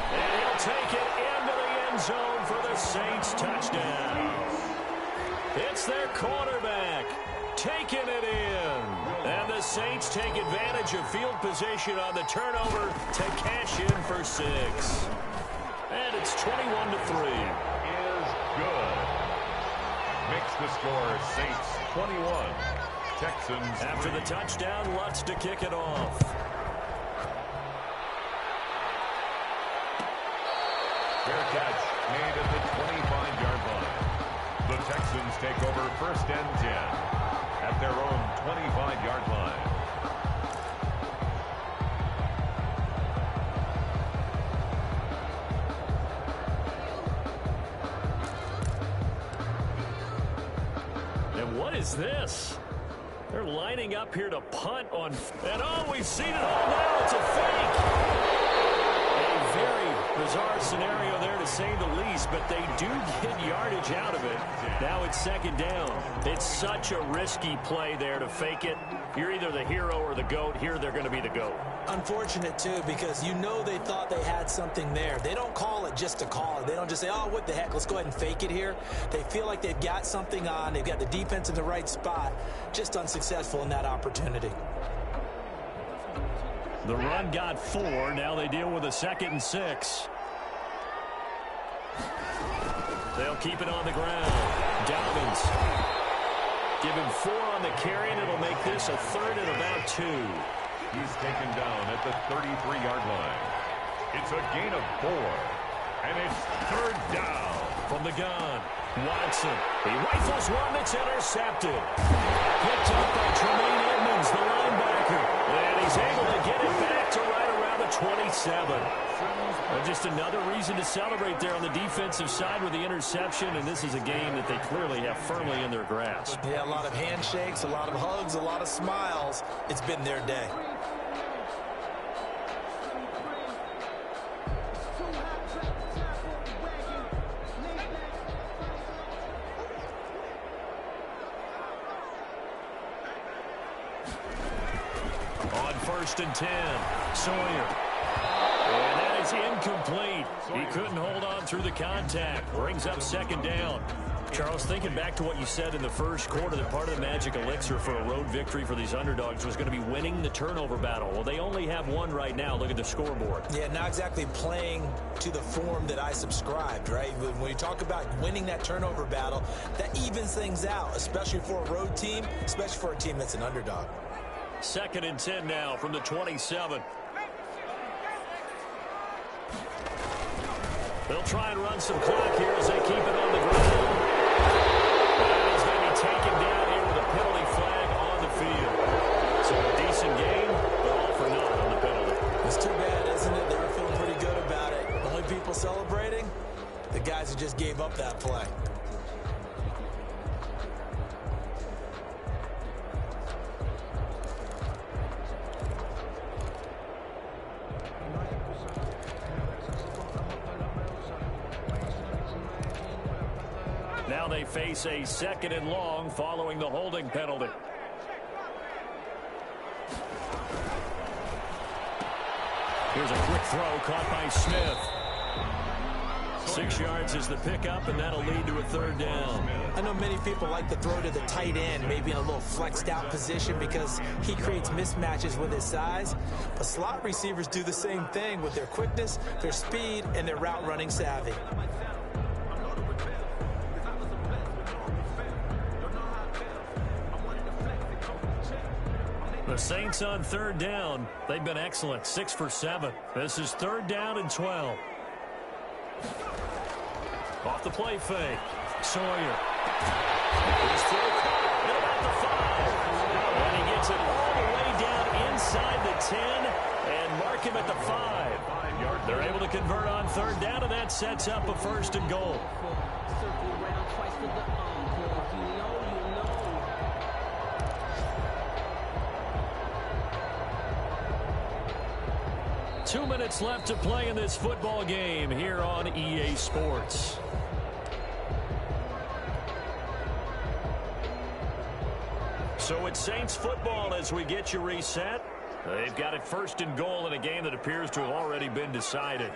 And he'll take it into the end zone for the Saints touchdown. It's their quarterback. Taking it in. And the Saints take advantage of field position on the turnover to cash in for 6. And it's 21-3. Is good. Makes the score Saints 21. Texans. After the touchdown, Lutz to kick it off. Fair catch made at the 25-yard line. The Texans take over first and 10. At their own 25-yard line. And what is this? They're lining up here to punt on... And oh, we've seen it all now. It's a fake. A very bizarre scenario there to say the least, but they do get yardage out of it. Now it's second down. It's such a risky play there to fake it. You're either the hero or the GOAT. Here they're going to be the GOAT. Unfortunate, too, because you know they thought they had something there. They don't call it just to call it. They don't just say, oh, what the heck, let's go ahead and fake it here. They feel like they've got something on. They've got the defense in the right spot. Just unsuccessful in that opportunity. The run got 4. Now they deal with a 2nd and 6. They'll keep it on the ground. Dobbins. Give him 4 on the carry, and it'll make this a 3rd and about 2. He's taken down at the 33-yard line. It's a gain of 4. And it's third down. From the gun, Watson. He rifles one that's intercepted. Picked up by Tremaine Edmonds, the linebacker. And he's able to get it back to right around the 27. Well, just another reason to celebrate there on the defensive side with the interception, and this is a game that they clearly have firmly in their grasp. Yeah, a lot of handshakes, a lot of hugs, a lot of smiles. It's been their day. On 1st and 10, Sawyer. And that is incomplete. He couldn't hold on through the contact. Brings up 2nd down. Charles, thinking back to what you said in the first quarter, that part of the magic elixir for a road victory for these underdogs was going to be winning the turnover battle. Well, they only have one right now. Look at the scoreboard. Yeah, not exactly playing to the form that I subscribed, right? When you talk about winning that turnover battle, that evens things out, especially for a road team, especially for a team that's an underdog. 2nd and 10 now from the 27. They'll try and run some clock here as they keep it on the ground. And he's going to be taken down here with a penalty flag on the field. So a decent game, but all for naught on the penalty. It's too bad, isn't it? They were feeling pretty good about it. The only people celebrating, the guys who just gave up that play. Now they face a 2nd and long following the holding penalty. Here's a quick throw caught by Smith. 6 yards is the pickup, and that'll lead to a 3rd down. I know many people like to throw to the tight end, maybe in a little flexed out position because he creates mismatches with his size. But slot receivers do the same thing with their quickness, their speed, and their route running savvy. The Saints on 3rd down. They've been excellent. 6 for 7. This is 3rd down and 12. Off the play fake. Sawyer. He's through at about the 5. And he gets it all the way down inside the 10 and mark him at the 5. They're able to convert on 3rd down, and that sets up a 1st and goal. 2 minutes left to play in this football game here on EA Sports. So it's Saints football as we get you reset. They've got it 1st and goal in a game that appears to have already been decided.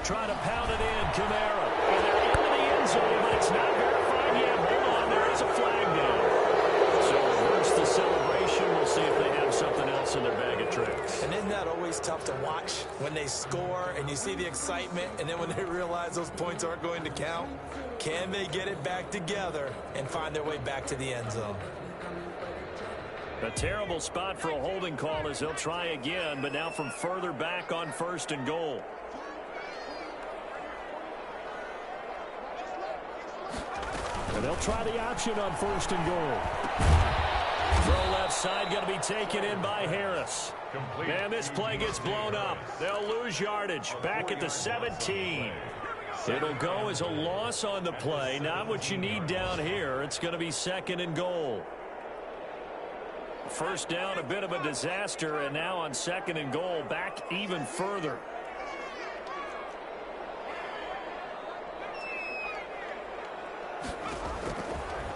Trying to pound it in, Kamara. And they're into the end zone, but it's not verified yet. Hold on, there is a flag down. So reverse the celebration. We'll see if they have something else in their bag of tricks. And isn't that always tough to watch when they score and you see the excitement, and then when they realize those points aren't going to count? Can they get it back together and find their way back to the end zone? A terrible spot for a holding call as they'll try again, but now from further back on 1st and goal. And they'll try the option on 1st and goal. Throw left side going to be taken in by Harris. And this play gets blown up. They'll lose yardage back at the 17. It'll go as a loss on the play. Not what you need down here. It's going to be 2nd and goal. 1st down, a bit of a disaster, and now on 2nd and goal, back even further.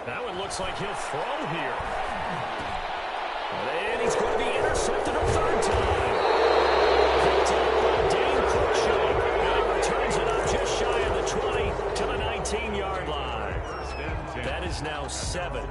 That one looks like he'll throw here. And he's going to be intercepted a 3rd time. Picked up by Dane Cruikshank. And he returns it up just shy of the 20 to the 19-yard line. That is now 7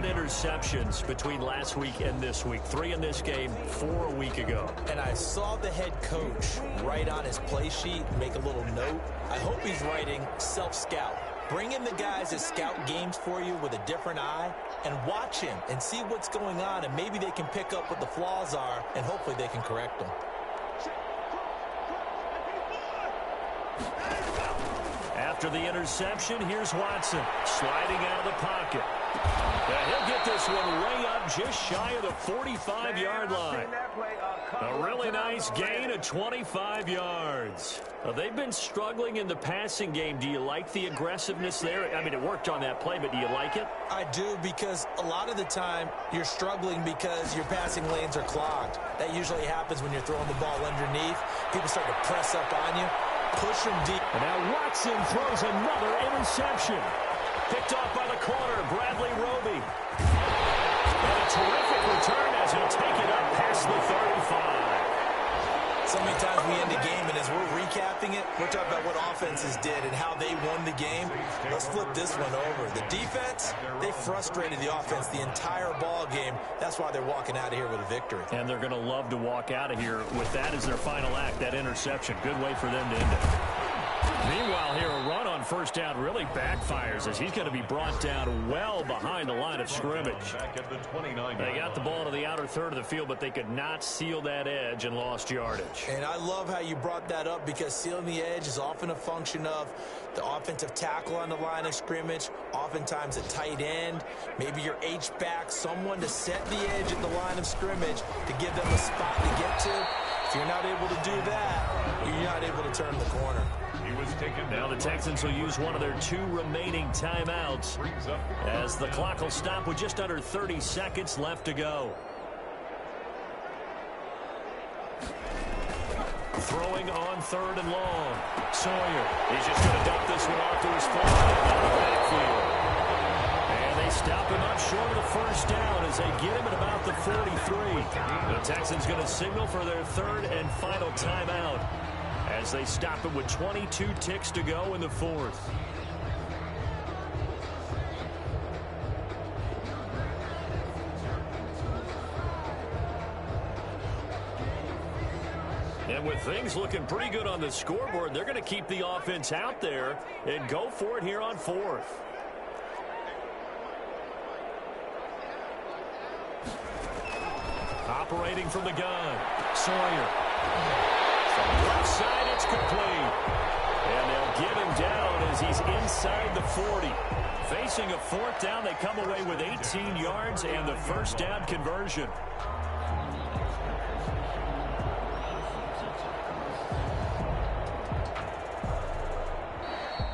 interceptions between last week and this week. 3 in this game, 4 a week ago. And I saw the head coach write on his play sheet, make a little note. I hope he's writing self-scout. Bring in the guys that scout games for you with a different eye and watch him and see what's going on, and maybe they can pick up what the flaws are, and hopefully they can correct them. After the interception, here's Watson sliding out of the pocket. He'll get this one way up just shy of the 45-yard line. A really nice gain of 25 yards. They've been struggling in the passing game. Do you like the aggressiveness there? I mean, it worked on that play, but do you like it? I do, because a lot of the time you're struggling because your passing lanes are clogged. That usually happens when you're throwing the ball underneath. People start to press up on you, push them deep. And now Watson throws another interception. Picked off by the corner, Bradley Roby. And a terrific return as he'll take it up past the 35. So many times we end the game, and as we're recapping it, we're talking about what offenses did and how they won the game. Let's flip this one over. The defense, they frustrated the offense the entire ball game. That's why they're walking out of here with a victory. And they're going to love to walk out of here with that as their final act, that interception. Good way for them to end it. Meanwhile, here, a run on first down really backfires as he's going to be brought down well behind the line of scrimmage. They got the ball to the outer third of the field, but they could not seal that edge and lost yardage. And I love how you brought that up, because sealing the edge is often a function of the offensive tackle on the line of scrimmage, oftentimes a tight end, maybe your H-back, someone to set the edge at the line of scrimmage to give them a spot to get to. If you're not able to do that, you're not able to turn the corner. Now the Texans will use one of their 2 remaining timeouts as the clock will stop with just under 30 seconds left to go. Throwing on third and long. Sawyer, he's just going to dump this one off to his fullback out of the backfield. And they stop him up short of the first down as they get him at about the 43. The Texans going to signal for their 3rd and final timeout as they stop it with 22 ticks to go in the 4th. And with things looking pretty good on the scoreboard, they're going to keep the offense out there and go for it here on 4th. Operating from the gun, Sawyer. From left side, it's complete. And they'll get him down as he's inside the 40. Facing a 4th down, they come away with 18 yards and the first down conversion.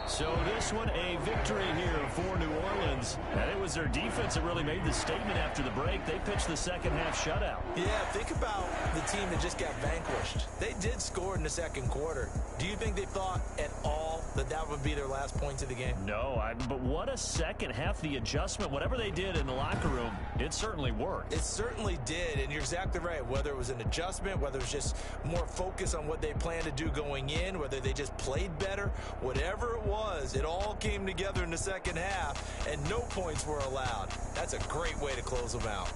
So this one, a victory here for New Orleans. And it was their defense that really made the statement after the break. They pitched the second half shutout. Yeah, think about the team that just got vanquished. They did score in the second quarter. Do you think they thought at all that that would be their last points of the game? No, but what a second half. The adjustment, whatever they did in the locker room, it certainly worked. It certainly did, and you're exactly right. Whether it was an adjustment, whether it was just more focus on what they planned to do going in, whether they just played better, whatever it was, it all came together in the second half, and no points were allowed. That's a great way to close them out.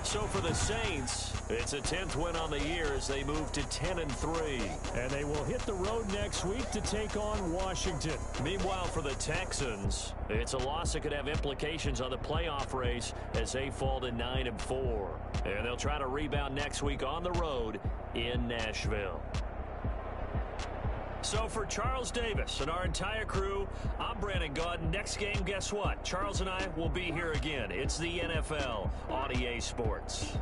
So for the Saints, it's a 10th win on the year as they move to 10-3. And they will hit the road next week to take on Washington. Meanwhile, for the Texans, it's a loss that could have implications on the playoff race as they fall to 9-4. And they'll try to rebound next week on the road in Nashville. So for Charles Davis and our entire crew, I'm Brandon Gaudin. Next game, guess what? Charles and I will be here again. It's the NFL on EA Sports.